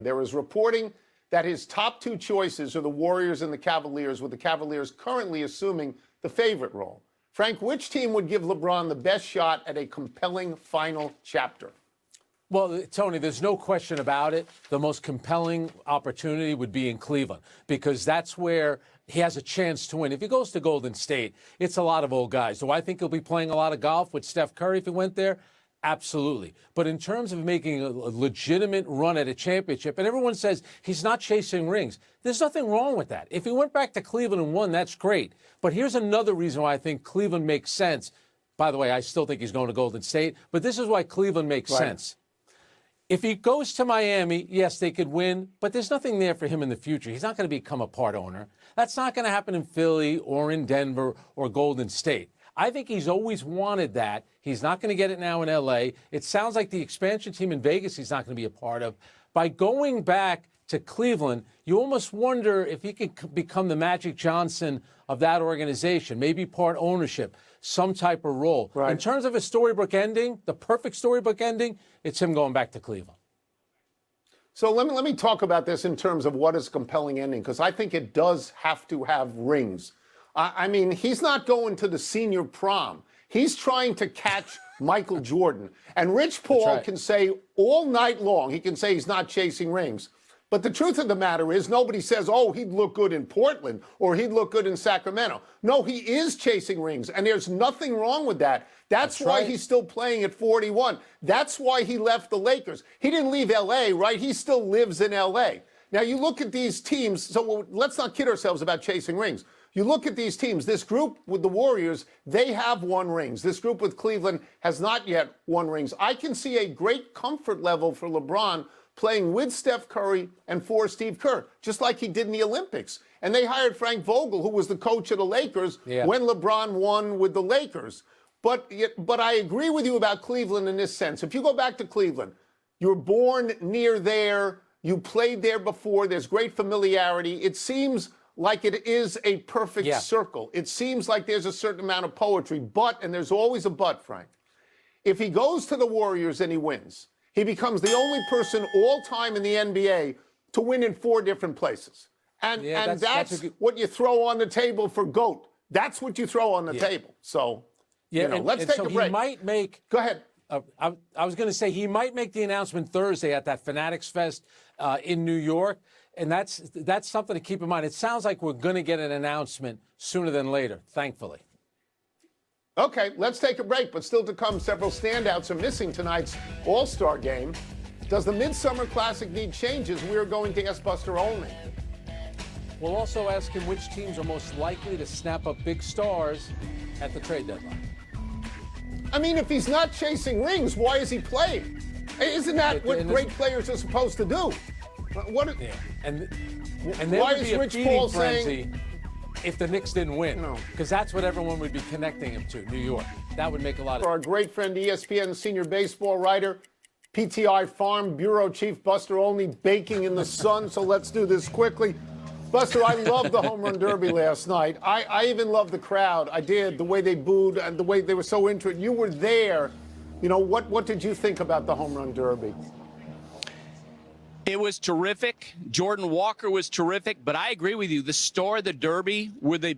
There is reporting that his top two choices are the Warriors and the Cavaliers, with the Cavaliers currently assuming the favorite role. Frank, which team would give LeBron the best shot at a compelling final chapter? Well, Tony, there's no question about it. The most compelling opportunity would be in Cleveland, because that's where he has a chance to win. If he goes to Golden State, it's a lot of old guys. Do I think he'll be playing a lot of golf with Steph Curry if he went there? Absolutely. But in terms of making a legitimate run at a championship, and everyone says he's not chasing rings, there's nothing wrong with that. If he went back to Cleveland and won, that's great. But here's another reason why I think Cleveland makes sense. By the way, I still think he's going to Golden State, but this is why Cleveland makes sense. If he goes to Miami, yes, they could win, but there's nothing there for him in the future. He's not going to become a part owner. That's not going to happen in Philly or in Denver or Golden State. I think he's always wanted that. He's not going to get it now in L.A. It sounds like the expansion team in Vegas he's not going to be a part of. By going back to Cleveland, you almost wonder if he could become the Magic Johnson of that organization, maybe part ownership, some type of role. Right. In terms of a storybook ending, the perfect storybook ending, it's him going back to Cleveland. So let me talk about this in terms of what is a compelling ending, because I think it does have to have rings. I mean, he's not going to the senior prom. He's trying to catch Michael Jordan. And Rich Paul can say all night long, he can say he's not chasing rings. But the truth of the matter is nobody says, oh, he'd look good in Portland or he'd look good in Sacramento. No, he is chasing rings, and there's nothing wrong with that. That's why he's still playing at 41. That's why he left the Lakers. He didn't leave L.A., right? He still lives in L.A. Now, you look at these teams, so let's not kid ourselves about chasing rings. You look at these teams, this group with the Warriors, they have won rings. This group with Cleveland has not yet won rings. I can see a great comfort level for LeBron playing with Steph Curry and for Steve Kerr, just like he did in the Olympics. And they hired Frank Vogel, who was the coach of the Lakers when LeBron won with the Lakers. But I agree with you about Cleveland in this sense. If you go back to Cleveland, you're born near there, you played there before, there's great familiarity. It seems like it is a perfect circle. It seems like there's a certain amount of poetry, but, and there's always a but, Frank, if he goes to the Warriors and he wins, he becomes the only person all time in the NBA to win in 4 different places. And that's what you throw on the table for GOAT. That's what you throw on the table. So, let's take a break. He might make... Go ahead. I was going to say he might make the announcement Thursday at that Fanatics Fest in New York. And that's something to keep in mind. It sounds like we're going to get an announcement sooner than later, thankfully. Okay, let's take a break. But still to come, several standouts are missing tonight's All-Star game. Does the Midsummer Classic need changes? We're going to ask Buster Olney. We'll also ask him which teams are most likely to snap up big stars at the trade deadline. I mean, if he's not chasing rings, why is he playing? Isn't that what great players are supposed to do? And there would be a feeding frenzy if the Knicks didn't win, because that's what everyone would be connecting him to, New York. That would make a lot of sense. Our great friend, ESPN senior baseball writer, PTI Farm Bureau Chief Buster Olney, baking in the sun, so let's do this quickly. Buster, I loved the home run derby last night. I even loved the crowd. I did, the way they booed and the way they were so into it. You were there. What did you think about the home run derby? It was terrific. Jordan Walker was terrific, but I agree with you. The star of the Derby were the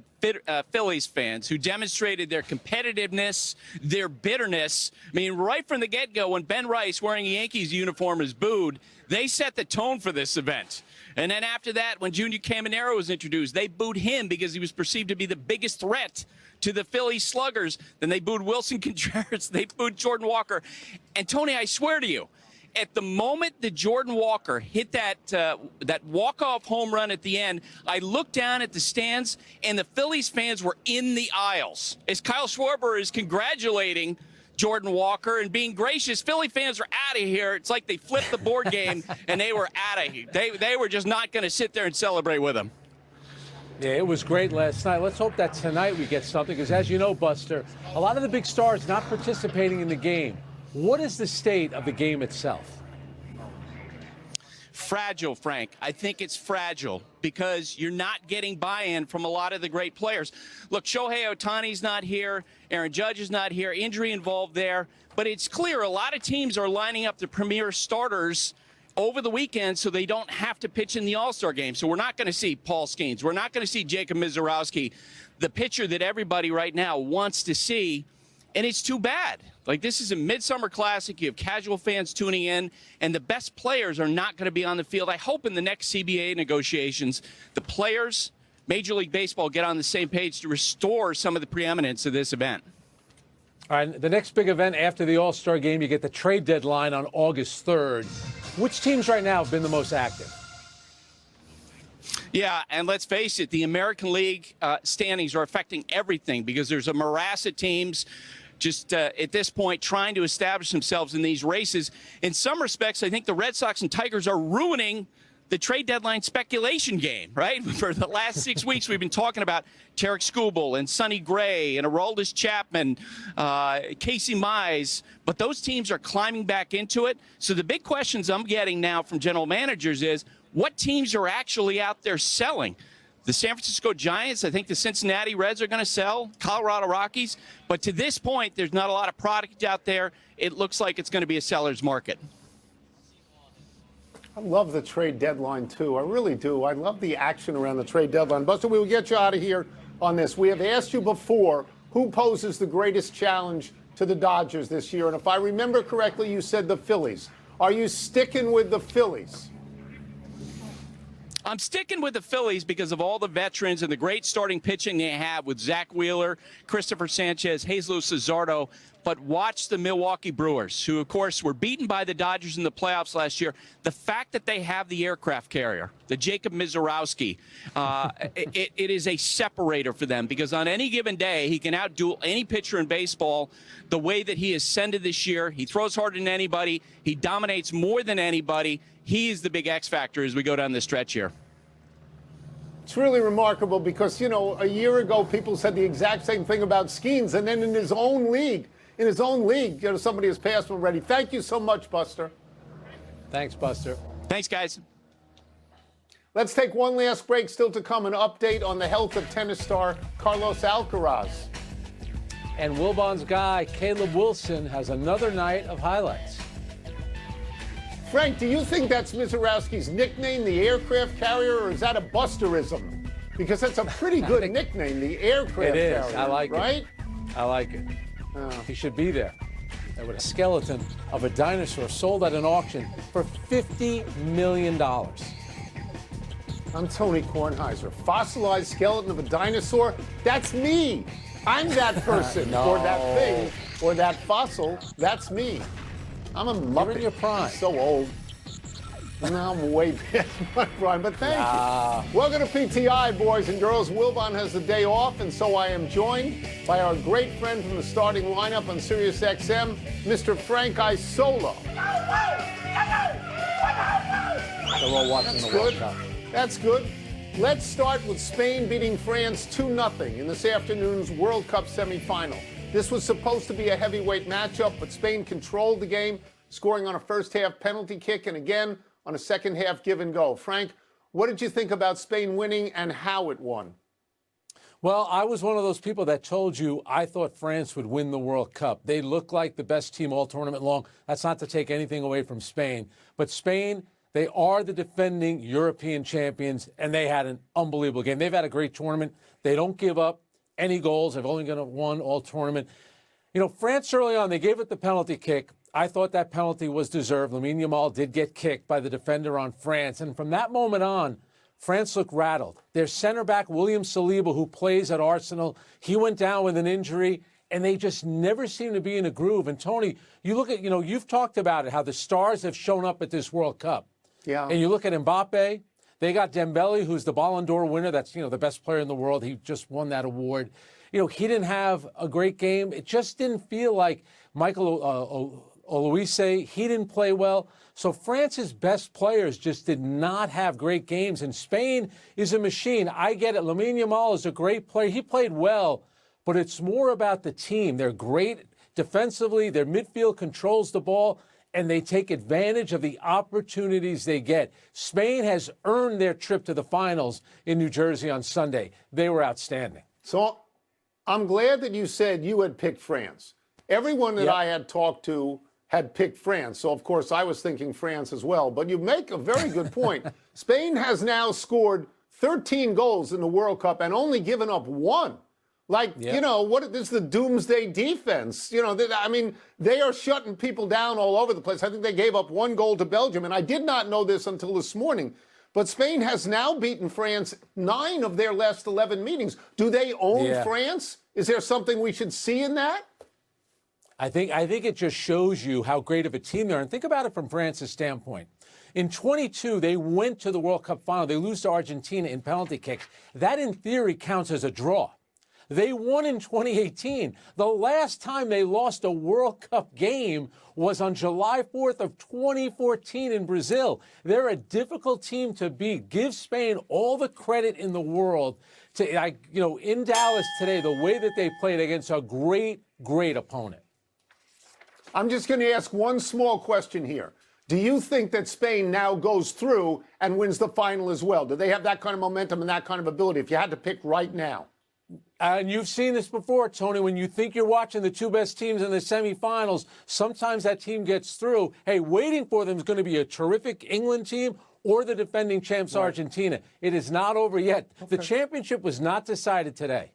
Phillies fans who demonstrated their competitiveness, their bitterness. I mean, right from the get-go, when Ben Rice, wearing a Yankees uniform, is booed, they set the tone for this event. And then after that, when Junior Caminero was introduced, they booed him because he was perceived to be the biggest threat to the Philly Sluggers. Then they booed Wilson Contreras. They booed Jordan Walker. And, Tony, I swear to you, at the moment that Jordan Walker hit that walk-off home run at the end, I looked down at the stands, and the Phillies fans were in the aisles. As Kyle Schwarber is congratulating Jordan Walker and being gracious, Philly fans are out of here. It's like they flipped the board game, and they were out of here. They were just not going to sit there and celebrate with him. Yeah, it was great last night. Let's hope that tonight we get something, because as you know, Buster, a lot of the big stars not participating in the game. What is the state of the game itself? Fragile, Frank. I think it's fragile because you're not getting buy-in from a lot of the great players. Look, Shohei Ohtani's not here. Aaron Judge is not here. Injury involved there. But it's clear a lot of teams are lining up the premier starters over the weekend so they don't have to pitch in the All-Star game. So we're not going to see Paul Skeens. We're not going to see Jacob Mizorowski, the pitcher that everybody right now wants to see. And it's too bad. Like, this is a midsummer classic. You have casual fans tuning in, and the best players are not going to be on the field. I hope in the next CBA negotiations, the players, Major League Baseball, get on the same page to restore some of the preeminence of this event. All right, the next big event after the All-Star game, you get the trade deadline on August 3rd. Which teams right now have been the most active? Yeah, and let's face it, the American League standings are affecting everything because there's a morass of teams just at this point trying to establish themselves in these races. In some respects, I think the Red Sox and Tigers are ruining the trade deadline speculation game, right? For the last 6 weeks, we've been talking about Tarek Skubal and Sonny Gray and Aroldis Chapman, Casey Mize, but those teams are climbing back into it. So the big questions I'm getting now from general managers is, what teams are actually out there selling? The San Francisco Giants, I think the Cincinnati Reds are going to sell, Colorado Rockies, but to this point, there's not a lot of product out there. It looks like it's going to be a seller's market. I love the trade deadline, too. I really do. I love the action around the trade deadline. Buster, we will get you out of here on this. We have asked you before who poses the greatest challenge to the Dodgers this year. And if I remember correctly, you said the Phillies. Are you sticking with the Phillies? I'm sticking with the Phillies because of all the veterans and the great starting pitching they have with Zach Wheeler, Christopher Sanchez, Jesus Luzardo. But watch the Milwaukee Brewers, who, of course, were beaten by the Dodgers in the playoffs last year. The fact that they have the aircraft carrier, the Jacob Mizorowski, it is a separator for them because on any given day, he can outduel any pitcher in baseball the way that he ascended this year. He throws harder than anybody. He dominates more than anybody. He is the big X factor as we go down this stretch here. It's really remarkable because, you know, a year ago, people said the exact same thing about Skeens, and then in his own league, you know, somebody has passed him already. Thank you so much, Buster. Thanks, Buster. Thanks, guys. Let's take one last break. Still to come, an update on the health of tennis star Carlos Alcaraz. And Wilbon's guy, Caleb Wilson, has another night of highlights. Frank, do you think that's Mizorowski's nickname, the aircraft carrier, or is that a Busterism? Because that's a pretty good nickname, the aircraft carrier. It is. I like it. Right? I like it. He should be there. With a skeleton of a dinosaur sold at an auction for $50 million. I'm Tony Kornheiser. Fossilized skeleton of a dinosaur? That's me. I'm that person, No. or that thing, or that fossil. That's me. I'm a Muppet. You're in your prime. I'm so old. Now I'm way past my prime, but thank you. Welcome to PTI, boys and girls. Wilbon has the day off, and so I am joined by our great friend from the starting lineup on SiriusXM, Mr. Frank Isola. They're all watching That's the World good. Cup. That's good. Let's start with Spain beating France 2-0 in this afternoon's World Cup semifinal. This was supposed to be a heavyweight matchup, but Spain controlled the game, scoring on a first-half penalty kick and again on a second-half give-and-go. Frank, what did you think about Spain winning and how it won? Well, I was one of those people that told you I thought France would win the World Cup. They look like the best team all tournament long. That's not to take anything away from Spain. But Spain, they are the defending European champions, and they had an unbelievable game. They've had a great tournament. They don't give up any goals. They've only won all tournament. You know, France early on, they gave it the penalty kick. I thought that penalty was deserved. Lamine Yamal did get kicked by the defender on France. And from that moment on, France looked rattled. Their center back, William Saliba, who plays at Arsenal, he went down with an injury, and they just never seem to be in a groove. And Tony, you look at, you know, you've talked about it, how the stars have shown up at this World Cup. Yeah. And you look at Mbappe, they got Dembele, who's the Ballon d'Or winner. That's, you know, the best player in the world. He just won that award. You know, he didn't have a great game. It just didn't feel like Michael Olise, he didn't play well. So France's best players just did not have great games. And Spain is a machine. I get it. Lamine Yamal is a great player. He played well, but it's more about the team. They're great defensively. Their midfield controls the ball, and they take advantage of the opportunities they get. Spain has earned their trip to the finals in New Jersey on Sunday. They were outstanding. So I'm glad that you said you had picked France. Everyone that I had talked to had picked France. So, of course, I was thinking France as well. But you make a very good point. Spain has now scored 13 goals in the World Cup and only given up one. Like, Yep. you know, what is the doomsday defense? You know, I mean, they are shutting people down all over the place. I think they gave up one goal to Belgium, and I did not know this until this morning. But Spain has now beaten France 9 of their last 11 meetings. Do they own France? Is there something we should see in that? I think it just shows you how great of a team they are. And think about it from France's standpoint. In 22, they went to the World Cup final. They lose to Argentina in penalty kicks. That, in theory, counts as a draw. They won in 2018. The last time they lost a World Cup game was on July 4th of 2014 in Brazil. They're a difficult team to beat. Give Spain all the credit in the world. In Dallas today, the way that they played against a great, great opponent. I'm just going to ask one small question here. Do you think that Spain now goes through and wins the final as well? Do they have that kind of momentum and that kind of ability if you had to pick right now? And you've seen this before, Tony. When you think you're watching the two best teams in the semifinals, sometimes that team gets through. Hey, waiting for them is going to be a terrific England team or the defending champs, Argentina. It is not over yet. Okay. The championship was not decided today.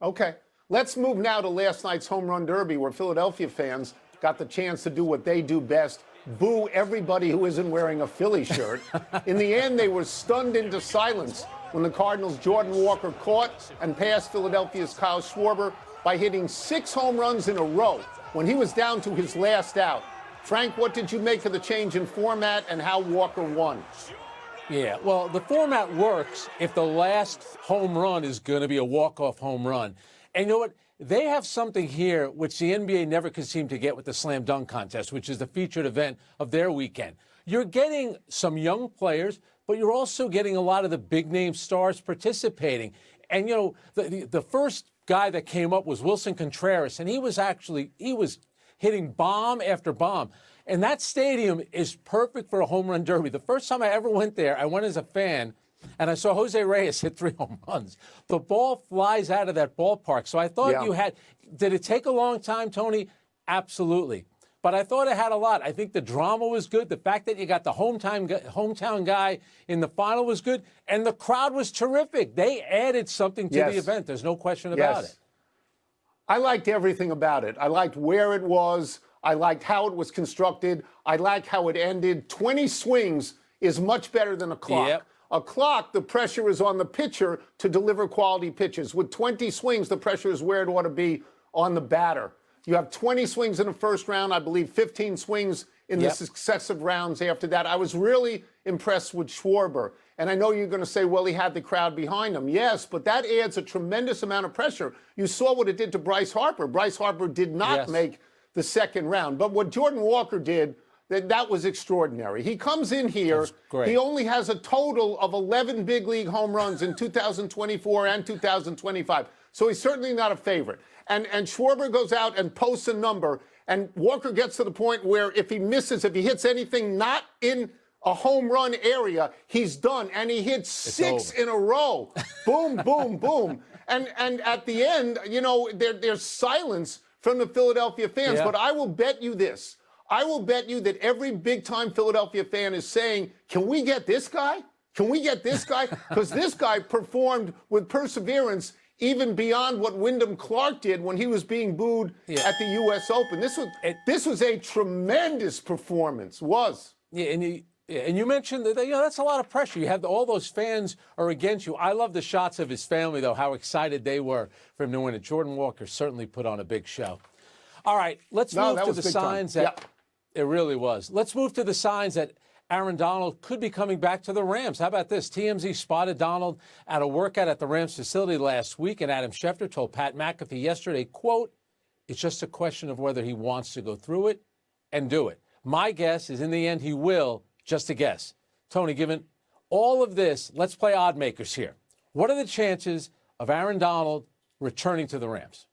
Okay. Let's move now to last night's home run derby, where Philadelphia fans got the chance to do what they do best, boo everybody who isn't wearing a Philly shirt. In the end, they were stunned into silence when the Cardinals' Jordan Walker caught and passed Philadelphia's Kyle Schwarber by hitting 6 home runs in a row when he was down to his last out. Frank, what did you make of the change in format and how Walker won? Yeah, well, the format works if the last home run is going to be a walk-off home run. And you know what? They have something here which the NBA never could seem to get with the slam dunk contest, which is the featured event of their weekend. You're getting some young players, but you're also getting a lot of the big-name stars participating. And, you know, the first guy that came up was Wilson Contreras, and he was hitting bomb after bomb. And that stadium is perfect for a home run derby. The first time I ever went there, I went as a fan, and I saw Jose Reyes hit 3 home runs. The ball flies out of that ballpark. So I thought you had – did it take a long time, Tony? Absolutely. But I thought it had a lot. I think the drama was good. The fact that you got the hometown guy in the final was good. And the crowd was terrific. They added something to the event. There's no question about it. I liked everything about it. I liked where it was. I liked how it was constructed. I liked how it ended. 20 swings is much better than a clock. Yep. A clock, the pressure is on the pitcher to deliver quality pitches. With 20 swings, the pressure is where it ought to be on the batter. You have 20 swings in the first round, I believe 15 swings in the successive rounds after that. I was really impressed with Schwarber. And I know you're going to say, well, he had the crowd behind him. Yes, but that adds a tremendous amount of pressure. You saw what it did to Bryce Harper. Bryce Harper did not make the second round. But what Jordan Walker did, that was extraordinary. He comes in here. He only has a total of 11 big league home runs in 2024 and 2025. So he's certainly not a favorite. And Schwarber goes out and posts a number, and Walker gets to the point where if he misses, if he hits anything not in a home run area, he's done. And he hits 6 in a row. Boom, boom, boom. And at the end, you know, there's silence from the Philadelphia fans. But I will bet you this. I will bet you that every big-time Philadelphia fan is saying, can we get this guy? Can we get this guy? Because this guy performed with perseverance even beyond what Wyndham Clark did when he was being booed at the U.S. Open. This was a tremendous performance, Yeah, and you mentioned that, you know, that's a lot of pressure. You have all those fans are against you. I love the shots of his family, though, how excited they were for him to win it. Jordan Walker certainly put on a big show. All right, let's move to the signs that it really was. Let's move to the signs that Aaron Donald could be coming back to the Rams. How about this? TMZ spotted Donald at a workout at the Rams facility last week, and Adam Schefter told Pat McAfee yesterday, quote, it's just a question of whether he wants to go through it and do it. My guess is in the end he will, just a guess. Tony, given all of this, let's play odd makers here. What are the chances of Aaron Donald returning to the Rams?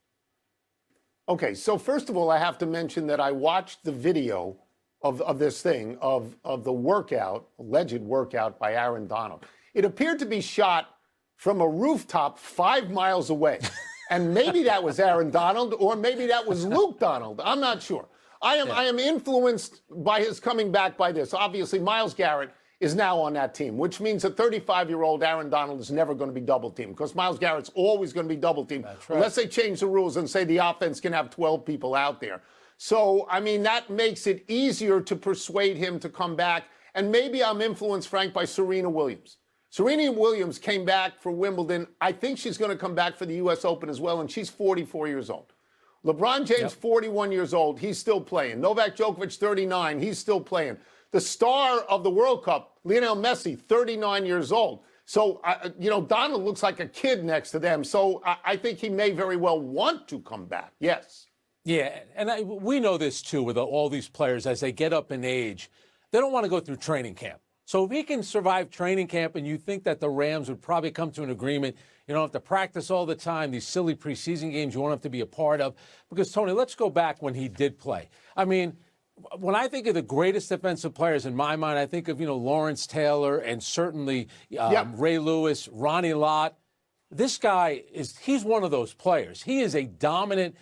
Okay, so first of all, I have to mention that I watched the video of this thing, of the workout, alleged workout by Aaron Donald. It appeared to be shot from a rooftop 5 miles away. And maybe that was Aaron Donald, or maybe that was Luke Donald. I'm not sure. I am influenced by his coming back by this. Obviously, Myles Garrett is now on that team, which means a 35-year-old Aaron Donald is never going to be double-teamed because Myles Garrett's always going to be double-teamed unless they change the rules and say the offense can have 12 people out there. So, I mean, that makes it easier to persuade him to come back. And maybe I'm influenced, Frank, by Serena Williams. Serena Williams came back for Wimbledon. I think she's going to come back for the U.S. Open as well, and she's 44 years old. LeBron James, 41 years old. He's still playing. Novak Djokovic, 39. He's still playing. The star of the World Cup, Lionel Messi, 39 years old. So, Donald looks like a kid next to them. So I think he may very well want to come back. Yes. Yeah, and we know this, too, with all these players. As they get up in age, they don't want to go through training camp. So if he can survive training camp, and you think that the Rams would probably come to an agreement, you don't have to practice all the time, these silly preseason games you won't have to be a part of. Because, Tony, let's go back when he did play. I mean, when I think of the greatest defensive players in my mind, I think of, Lawrence Taylor and certainly Ray Lewis, Ronnie Lott. This guy he's one of those players. He is a dominant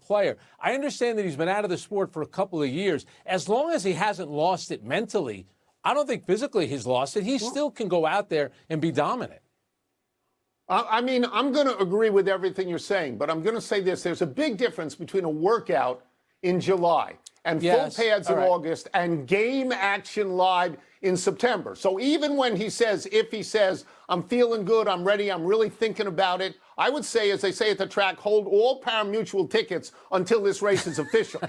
player. I understand that he's been out of the sport for a couple of years. As long as he hasn't lost it mentally, I don't think physically he's lost it. He still can go out there and be dominant. I mean, I'm going to agree with everything you're saying, but I'm going to say this. There's a big difference between a workout in July and full pads in August and game action live in September. So even when if he says, I'm feeling good, I'm ready, I'm really thinking about it, I would say, as they say at the track, hold all pari-mutuel tickets until this race is official.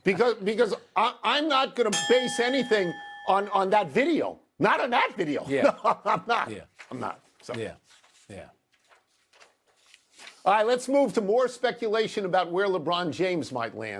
because I'm not going to base anything on that video. Not on that video. Yeah. No, I'm not. Yeah. I'm not. So. Yeah. All right, let's move to more speculation about where LeBron James might land.